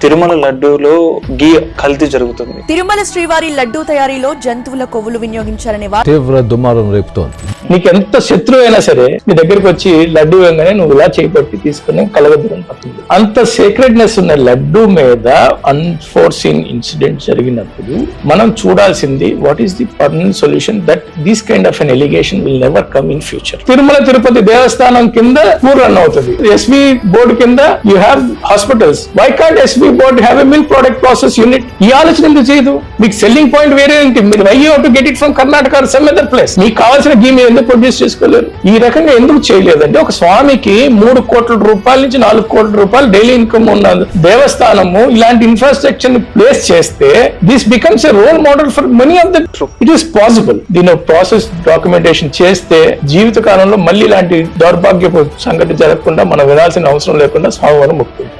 తిరుమల లడ్డూలో గీ కల్తీ జరుగుతుంది. తిరుమల శ్రీవారి లడ్డూ తయారీలో జంతువుల కొవ్వులు వినియోగించారనే తీవ్ర దుమారం రేపుతోంది. నీకు ఎంత శత్రువు అయినా సరే నీ దగ్గరికి వచ్చి లడ్డూ వేయగానే నువ్వు ఇలా చేపట్టి తీసుకుని కలగద్దురం పడుతుంది. అంత సీక్రెట్నెస్ ఉన్న లడ్డూ మీద అన్ఫోర్సీన్ ఇన్సిడెంట్ జరిగినప్పుడు మనం చూడాల్సింది what is the permanent solution that this kind of an allegation will never come in future. Tirumala Tirupati Devasthanam కింద పూర్ రన్ అవుతుంది. ఎస్వి బోర్డు కింద you have hospitals. Why can't SV board have a milk product process unit? ఈ ఆలోచన ఎందుకు చేయదు? మీకు selling point వేరే ఏంటి? మీరు why you have to get it from Karnataka or some other place. మీకు కావాల్సిన గీ మీరు ఎందుకు ప్రొడ్యూస్ చేసుకోలేరు? ఈ రకంగా ఎందుకు చేయలేదంటే ఒక స్వామికి 3 కోట్ల రూపాయల నుంచి 4 కోట్ల రూపాయలు డైలీ ఇన్కమ్ ఉన్న దేవస్థానము ఇలాంటి ఇన్ఫ్రాస్ట్రక్చర్ ని ప్లేస్ చేస్తే this becomes a role model for many of the. It is possible. దీని ప్రాసెస్ డాక్యుమెంటేషన్ చేస్తే జీవిత కాలంలో మళ్ళీ ఇలాంటి దౌర్భాగ్యపు సంఘటన జరగకుండా మనం వినాల్సిన అవసరం లేకుండా స్వామివారం ముక్తుంది.